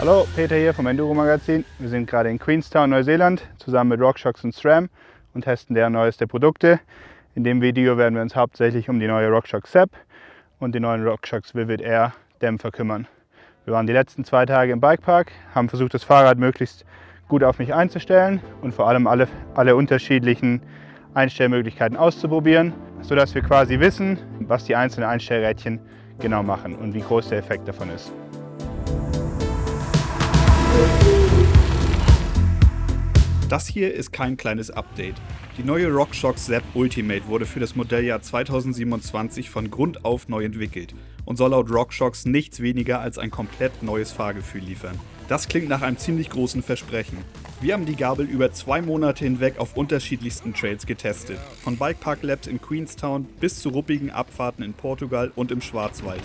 Hallo, Peter hier vom Enduro Magazin. Wir sind gerade in Queenstown, Neuseeland, zusammen mit RockShox und SRAM und testen deren neueste Produkte. In dem Video werden wir uns hauptsächlich um die neue RockShox ZEP und die neuen RockShox Vivid Air Dämpfer kümmern. Wir waren die letzten 2 Tage im Bikepark, haben versucht, das Fahrrad möglichst gut auf mich einzustellen und vor allem alle unterschiedlichen Einstellmöglichkeiten auszuprobieren, sodass wir quasi wissen, was die einzelnen Einstellrädchen genau machen und wie groß der Effekt davon ist. Das hier ist kein kleines Update. Die neue RockShox ZEP Ultimate wurde für das Modelljahr 2027 von Grund auf neu entwickelt und soll laut RockShox nichts weniger als ein komplett neues Fahrgefühl liefern. Das klingt nach einem ziemlich großen Versprechen. Wir haben die Gabel über 2 Monate hinweg auf unterschiedlichsten Trails getestet. Von Bikepark Labs in Queenstown bis zu ruppigen Abfahrten in Portugal und im Schwarzwald.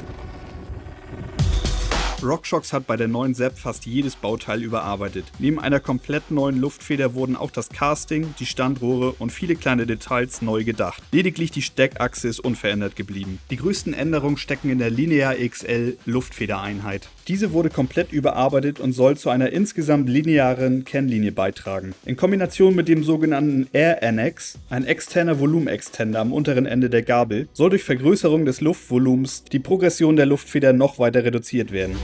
RockShox hat bei der neuen ZEP fast jedes Bauteil überarbeitet. Neben einer komplett neuen Luftfeder wurden auch das Casting, die Standrohre und viele kleine Details neu gedacht. Lediglich die Steckachse ist unverändert geblieben. Die größten Änderungen stecken in der Linear XL Luftfedereinheit. Diese wurde komplett überarbeitet und soll zu einer insgesamt linearen Kennlinie beitragen. In Kombination mit dem sogenannten Air Annex, ein externer Volumenextender am unteren Ende der Gabel, soll durch Vergrößerung des Luftvolumens die Progression der Luftfeder noch weiter reduziert werden.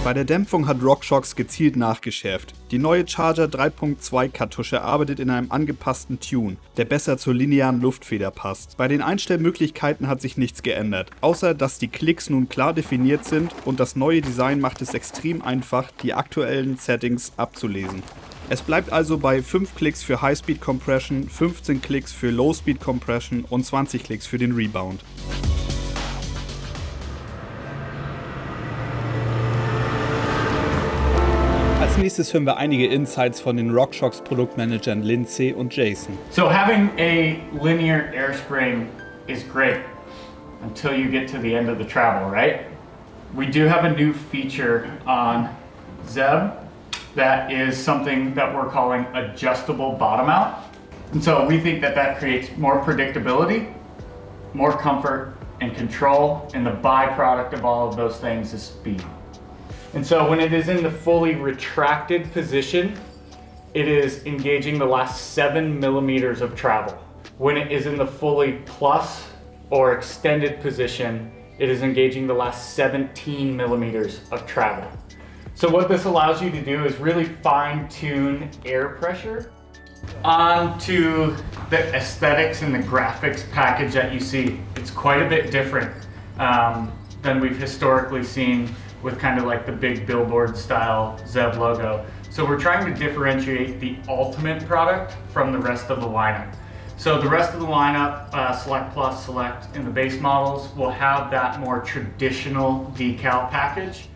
Bei der Dämpfung hat RockShox gezielt nachgeschärft. Die neue Charger 3.2 Kartusche arbeitet in einem angepassten Tune, der besser zur linearen Luftfeder passt. Bei den Einstellmöglichkeiten hat sich nichts geändert, außer dass die Klicks nun klar definiert sind und das neue Design macht es extrem einfach, die aktuellen Settings abzulesen. Es bleibt also bei 5 Klicks für High-Speed Compression, 15 Klicks für Low-Speed Compression und 20 Klicks für den Rebound. Als nächstes hören wir einige Insights von den RockShox Produktmanagern Lindsay und Jason. So having a linear air spring is great until you get to the end of the travel, right? We do have a new feature on ZEB that is something that we're calling adjustable bottom out. And so we think that that creates more predictability, more comfort and control, and the byproduct of all of those things is speed. And so when it is in the fully retracted position, it is engaging the last 7 millimeters of travel. When it is in the fully plus or extended position, it is engaging the last 17 millimeters of travel. So what this allows you to do is really fine-tune air pressure onto the aesthetics and the graphics package that you see. It's quite a bit different than we've historically seen with kind of like the big billboard style ZEB logo. So we're trying to differentiate the ultimate product from the rest of the lineup. So the rest of the lineup, Select Plus, Select, and the base models will have that more traditional decal package.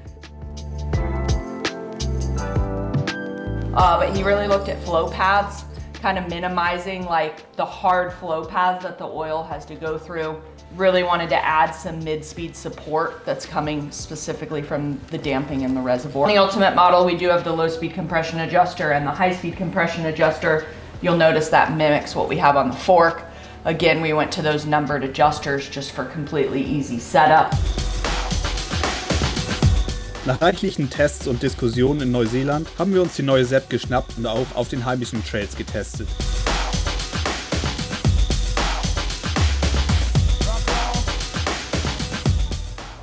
But he really looked at flow paths, kind of minimizing like the hard flow paths that the oil has to go through. Really wanted to add some mid-speed support that's coming specifically from the damping in the reservoir. In the Ultimate model, we do have the low-speed compression adjuster and the high-speed compression adjuster. You'll notice that mimics what we have on the fork. Again, we went to those numbered adjusters just for completely easy setup. Nach reichlichen Tests und Diskussionen in Neuseeland haben wir uns die neue ZEP geschnappt und auch auf den heimischen Trails getestet.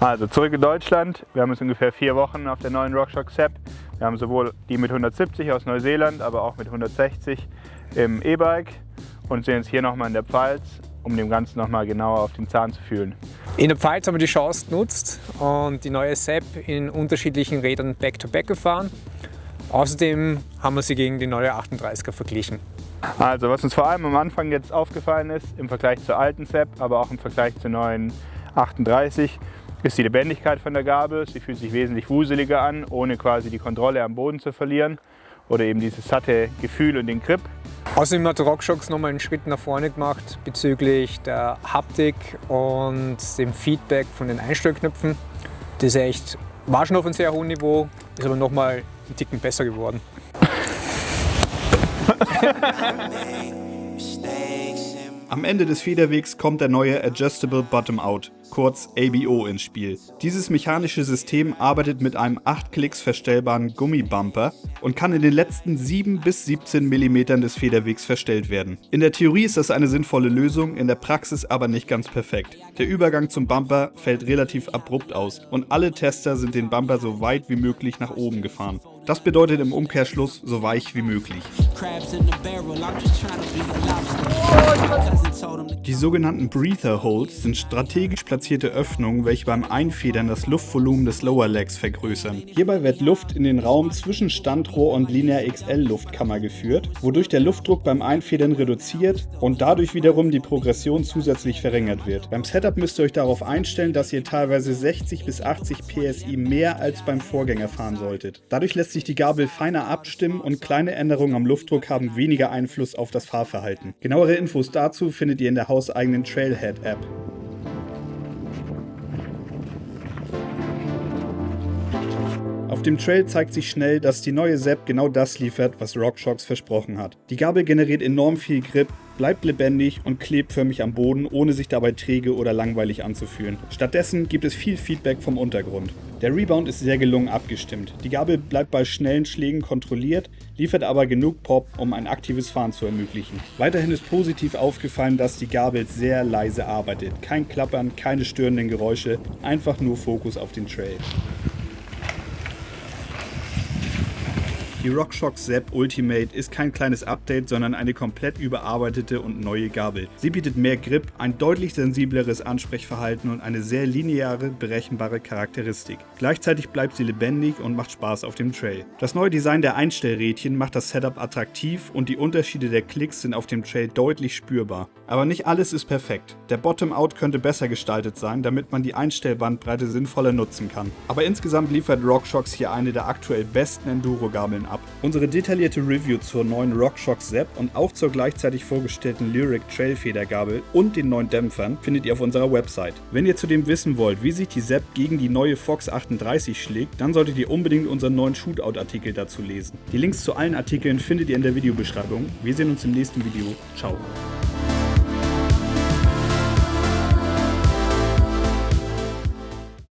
Also zurück in Deutschland. Wir haben jetzt ungefähr 4 Wochen auf der neuen RockShox ZEP. Wir haben sowohl die mit 170 aus Neuseeland, aber auch mit 160 im E-Bike und sind jetzt hier nochmal in der Pfalz, um dem Ganzen nochmal genauer auf den Zahn zu fühlen. In der Pfalz haben wir die Chance genutzt und die neue ZEP in unterschiedlichen Rädern Back-to-Back gefahren. Außerdem haben wir sie gegen die neue 38er verglichen. Also was uns vor allem am Anfang jetzt aufgefallen ist, im Vergleich zur alten ZEP, aber auch im Vergleich zur neuen 38, ist die Lebendigkeit von der Gabel. Sie fühlt sich wesentlich wuseliger an, ohne quasi die Kontrolle am Boden zu verlieren oder eben dieses satte Gefühl und den Grip. Außerdem hat RockShox nochmal einen Schritt nach vorne gemacht bezüglich der Haptik und dem Feedback von den Einstellknöpfen. Das war schon auf einem sehr hohen Niveau, ist aber nochmal einen Ticken besser geworden. Am Ende des Federwegs kommt der neue Adjustable Bottom Out. kurz ABO, ins Spiel. Dieses mechanische System arbeitet mit einem 8 Klicks verstellbaren Gummibumper und kann in den letzten 7 bis 17 mm des Federwegs verstellt werden. In der Theorie ist das eine sinnvolle Lösung, in der Praxis aber nicht ganz perfekt. Der Übergang zum Bumper fällt relativ abrupt aus und alle Tester sind den Bumper so weit wie möglich nach oben gefahren. Das bedeutet im Umkehrschluss so weich wie möglich. Die sogenannten Breather Holes sind strategisch platzierte Öffnungen, welche beim Einfedern das Luftvolumen des Lower Legs vergrößern. Hierbei wird Luft in den Raum zwischen Standrohr und Linear XL Luftkammer geführt, wodurch der Luftdruck beim Einfedern reduziert und dadurch wiederum die Progression zusätzlich verringert wird. Beim Setup müsst ihr euch darauf einstellen, dass ihr teilweise 60 bis 80 PSI mehr als beim Vorgänger fahren solltet. Dadurch lässt sich die Gabel feiner abstimmen und kleine Änderungen am Luftdruck haben weniger Einfluss auf das Fahrverhalten. Genauere Infos dazu findet ihr in der hauseigenen Trailhead-App. Auf dem Trail zeigt sich schnell, dass die neue ZEP genau das liefert, was RockShox versprochen hat. Die Gabel generiert enorm viel Grip, bleibt lebendig und klebt förmlich am Boden, ohne sich dabei träge oder langweilig anzufühlen. Stattdessen gibt es viel Feedback vom Untergrund. Der Rebound ist sehr gelungen abgestimmt. Die Gabel bleibt bei schnellen Schlägen kontrolliert, liefert aber genug Pop, um ein aktives Fahren zu ermöglichen. Weiterhin ist positiv aufgefallen, dass die Gabel sehr leise arbeitet. Kein Klappern, keine störenden Geräusche, einfach nur Fokus auf den Trail. Die RockShox ZEP Ultimate ist kein kleines Update, sondern eine komplett überarbeitete und neue Gabel. Sie bietet mehr Grip, ein deutlich sensibleres Ansprechverhalten und eine sehr lineare, berechenbare Charakteristik. Gleichzeitig bleibt sie lebendig und macht Spaß auf dem Trail. Das neue Design der Einstellrädchen macht das Setup attraktiv und die Unterschiede der Klicks sind auf dem Trail deutlich spürbar. Aber nicht alles ist perfekt. Der Bottom-Out könnte besser gestaltet sein, damit man die Einstellbandbreite sinnvoller nutzen kann. Aber insgesamt liefert RockShox hier eine der aktuell besten Enduro-Gabeln ab. Unsere detaillierte Review zur neuen RockShox ZEP und auch zur gleichzeitig vorgestellten Lyric Trailfedergabel und den neuen Dämpfern findet ihr auf unserer Website. Wenn ihr zudem wissen wollt, wie sich die ZEP gegen die neue Fox 38 schlägt, dann solltet ihr unbedingt unseren neuen Shootout-Artikel dazu lesen. Die Links zu allen Artikeln findet ihr in der Videobeschreibung. Wir sehen uns im nächsten Video. Ciao.